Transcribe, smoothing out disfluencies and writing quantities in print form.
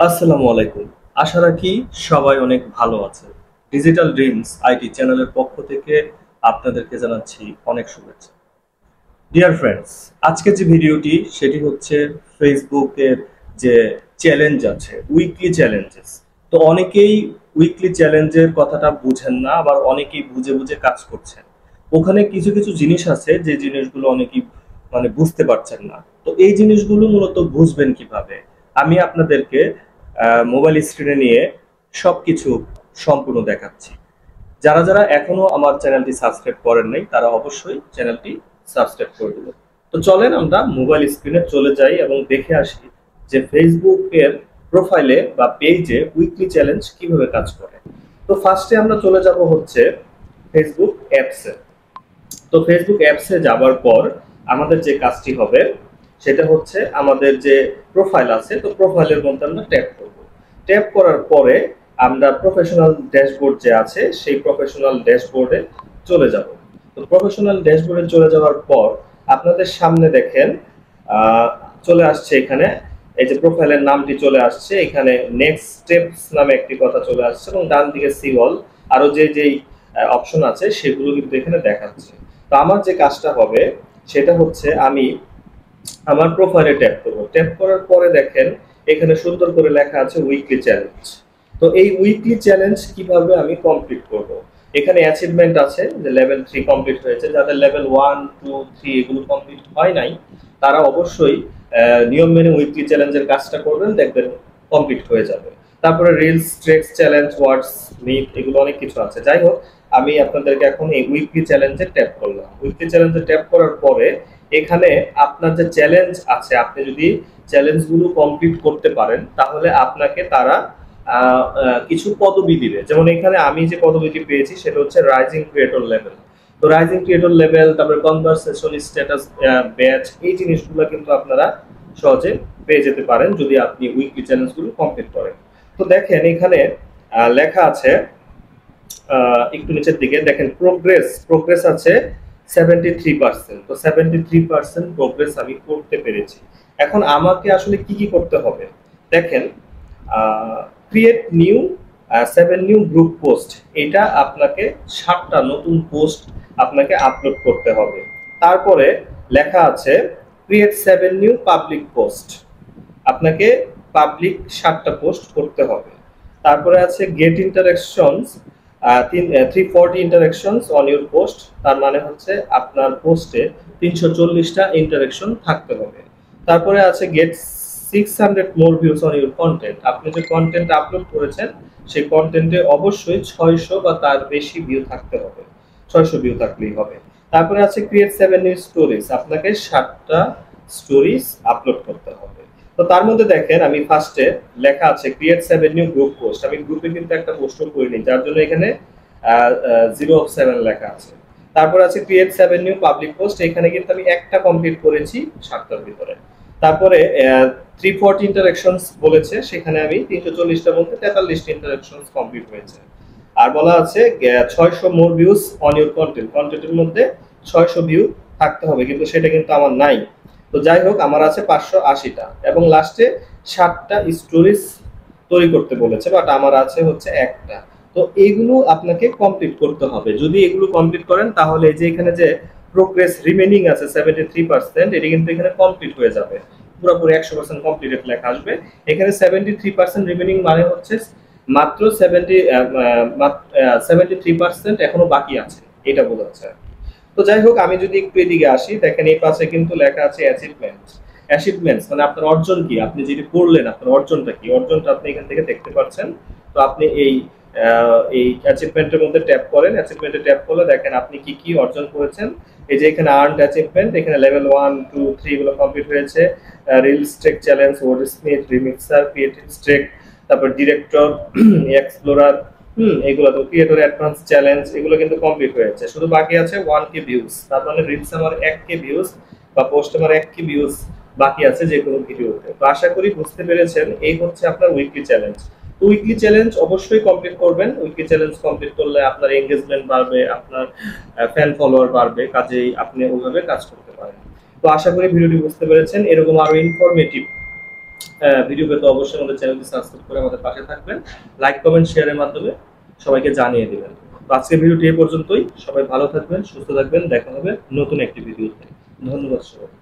আসসালামু আলাইকুম। আশা রাখি সবাই অনেক ভালো আছে। ডিজিটাল ড্রিমস আইটি চ্যানেলের পক্ষ থেকে আপনাদেরকে জানাচ্ছি অনেক শুভেচ্ছা। ডিয়ার ফ্রেন্ডস, আজকে যে ভিডিওটি সেটি হচ্ছে ফেসবুকের যে চ্যালেঞ্জ আছে, উইকলি চ্যালেঞ্জেস। তো অনেকেই উইকলি চ্যালেঞ্জের কথাটা বুঝেন না, আবার অনেকেই বুঝে বুঝে কাজ করছেন। ওখানে কিছু কিছু জিনিস আছে যে জিনিসগুলো অনেকেই বুঝতে পারছেন না। তো এই জিনিসগুলো মূলত বুঝবেন কিভাবে, আমি আপনাদেরকে মোবাইল স্ক্রিনে নিয়ে সবকিছু সম্পূর্ণ দেখাচ্ছি। যারা যারা এখনো আমার চ্যানেলটি সাবস্ক্রাইব করেন নাই তারা অবশ্যই চ্যানেলটি সাবস্ক্রাইব করে দেবেন। তো চলেন আমরা মোবাইল স্ক্রিনে চলে যাই এবং দেখে আসি যে ফেসবুকের প্রোফাইলে বা পেজে উইকলি চ্যালেঞ্জ কিভাবে কাজ করে। তো ফার্স্টে আমরা চলে যাব হচ্ছে ফেসবুক অ্যাপসে। তো ফেসবুক অ্যাপসে যাবার পর আমাদের যে কাজটি হবে সেটা হচ্ছে আমাদের যে প্রোফাইল আছে, তো প্রোফাইলের মধ্যে আমরা ট্যাপ করব। ট্যাপ করার পরে আমরা প্রফেশনাল ড্যাশবোর্ড যে আছে সেই প্রফেশনাল ড্যাশবোর্ডে চলে যাব। তো প্রফেশনাল ড্যাশবোর্ডে চলে যাওয়ার পর আপনাদের সামনে দেখেন চলে আসছে এখানে এই যে প্রোফাইলের নামটি চলে আসছে, এখানে নেক্সট স্টেপস নামে একটি কথা চলে আসছে এবং ডান দিকে সি অল আরো যে যেই অপশন আছে সেগুলো কিন্তু এখানে দেখাচ্ছে। তো আমার যে কাজটা হবে সেটা হচ্ছে আমি আমার প্রোফাইলে ট্যাপ করব। ট্যাপ করার পরে দেখেন এখানে সুন্দর করে লেখা আছে উইকলি চ্যালেঞ্জ। তো এই উইকলি চ্যালেঞ্জ কিভাবে আমি কমপ্লিট করব, এখানে অ্যাচিভমেন্ট আছে যে লেভেল 3 কমপ্লিট হয়েছে। যাদের লেভেল 1 2 3 এগুলো কমপ্লিট হয় নাই তারা অবশ্যই নিয়ম মেনে উইকলি চ্যালেঞ্জের কাজটা করবেন, দেখবেন কমপ্লিট হয়ে যাবে। তারপরে রিলস, ট্রেক্স চ্যালেঞ্জ, ওয়ার্ডস মিট, এগুলো অনেক কিছু আছে। যাই হোক, আমি আপনাদেরকে এখন এই উইকলি চ্যালেঞ্জে ট্যাপ করলাম। উইকলি চ্যালেঞ্জে ট্যাপ করার পরে এখানে আপনার যে চ্যালেঞ্জ আছে, আপনি যদি চ্যালেঞ্জগুলো কমপ্লিট করতে পারেন তাহলে আপনাকে তারা কিছু পদবি দিবে। যেমন এখানে আমি যে পদবিটি পেয়েছি সেটা হচ্ছে রাইজিং ক্রিয়েটর লেভেল। তো রাইজিং ক্রিয়েটর লেভেল, তারপরে কনভারসেশন স্ট্যাটাস ব্যাচ, এই জিনিসগুলো কিন্তু আপনারা সহজে পেয়ে যেতে পারেন যদি আপনি উইকলি চ্যালেঞ্জগুলো কমপ্লিট করেন। তো দেখেন এখানে লেখা আছে একটু নিচের দিকে দেখেন প্রোগ্রেস প্রোগ্রেস আছে 73%। তো 73% প্রোগ্রেস আমি করতে পেরেছি। এখন আমাকে আসলে কি কি করতে হবে দেখেন, create new 7 new group post, এটা আপনাকে 7টা নতুন পোস্ট আপনাকে আপলোড করতে হবে। তারপরে লেখা আছে ক্রিয়েট 7 নিউ পাবলিক পোস্ট, আপনাকে পাবলিক 7টা পোস্ট করতে হবে। তারপরে আছে গেট ইন্টারেকশনস 340 ইন্টারেকশনস অন ইউর পোস্ট, তার মানে হচ্ছে আপনার পোস্টে 340টা ইন্টারেকশন থাকতে হবে। তারপরে আছে get 600 more views on your content, আপনি যে কন্টেন্ট আপলোড করেছেন সেই কন্টেন্টে অবশ্যই 600 বা তার বেশি ভিউ থাকতে হবে, 600 ভিউ থাকলেই হবে। তারপরে আছে ক্রিয়েট 7 নিউ স্টোরিজ, আপনাকে 7টা স্টোরিজ আপলোড করতে হবে। তো তার মধ্যে দেখেন আমি ফার্স্টে লেখা আছে ক্রিয়েট 7 নিউ গ্রুপ পোস্ট, আমি গ্রুপে কিন্তু একটা পোস্টও করিনি যার জন্য এখানে 0 of 7 লেখা আছে। তারপর আছে ক্রিয়েট 7 নিউ পাবলিক পোস্ট, এখানে কিন্তু আমি একটা কমপ্লিট করেছি 7টার ভিতরে। তারপরে 340 ইন্টারেকশনস বলেছে, সেখানে আমি 340টার মধ্যে 43টা ইন্টারেকশনস কমপ্লিট হয়েছে। আর বলা আছে 600 more views on your content, কন্টেন্টের মধ্যে 600 ভিউ থাকতে হবে, কিন্তু সেটা কিন্তু আমার নাই। তো যাই হোক, আমার আছে 580টা এবং লাস্টে 7টা স্টোরিজ তৈরি করতে বলেছে, বাট আমার আছে হচ্ছে একটা। তো এইগুলো আপনাকে কমপ্লিট করতে হবে। যদি এগুলো কমপ্লিট করেন তাহলে এই যে এখানে যে প্রোগ্রেস রিমেনিং আছে 73%, এটি কিন্তু এখানে কমপ্লিট হয়ে যাবে, পুরোপুরি 100% কমপ্লিটেড লেখা আসবে। এখানে 73% রিমেনিং মানে হচ্ছে মাত্র 73% এখনো বাকি আছে, এটা বোঝাচ্ছে। তো যাই হোক, আমি যদি একটু এদিকে আসি, দেখেন এই পাশে কিন্তু লেখা আছে অ্যাচিভমেন্ট। অ্যাচিভমেন্টস মানে আপনার অর্জন কি, আপনি যেটি করলেন আপনার অর্জনটা কি, অর্জনটা আপনি এখান থেকে দেখতে পাচ্ছেন। তো আপনি এই অ্যাচিভমেন্টের মধ্যে ট্যাপ করেন, অ্যাচিভমেন্টে ট্যাপ করলে দেখেন আপনি কি কি অর্জন করেছেন। এই যে এখানে আর্নড অ্যাচিভমেন্ট, এখানে লেভেল 1 2 3 গুলো কমপ্লিট হয়েছে। Reel streak challenge, wordsmith, remixer, creative streak, তারপর ডিরেক্টর, এক্সপ্লোরার, এগুলো তো ক্রিয়েটর অ্যাডভান্স চ্যালেঞ্জ, এগুলো কিন্তু কমপ্লিট হয়েছে। শুধু বাকি আছে 1k ভিউজ, তার মানে রিলস আমার 1k ভিউজ বা পোস্ট আমার 1k ভিউজ বাকি আছে যে কোনো ভিডিওতে। তো আশা করি বুঝতে পেরেছেন, এই হচ্ছে আপনার উইকলি চ্যালেঞ্জ। তো উইকলি চ্যালেঞ্জ অবশ্যই কমপ্লিট করবেন। উইকলি চ্যালেঞ্জ কমপ্লিট করলে আপনার এনগেজমেন্ট বাড়বে, আপনার ফ্যান ফলোয়ার বাড়বে, কাজেই আপনি ওইভাবে কাজ করতে পারেন। তো আশা করি ভিডিওটি বুঝতে পেরেছেন। এরকম আরো ইনফরমেটিভ ভিডিও পেতে অবশ্যই আমাদের চ্যানেলটি সাবস্ক্রাইব করে আমাদের পাশে থাকবেন, লাইক কমেন্ট শেয়ারের মাধ্যমে সবাইকে জানিয়ে দিবেন। তো আজকের ভিডিওটি এই পর্যন্তই। সবাই ভালো থাকবেন, সুস্থ থাকবেন, দেখা হবে নতুন একটি ভিডিওতে। ধন্যবাদ সবাই।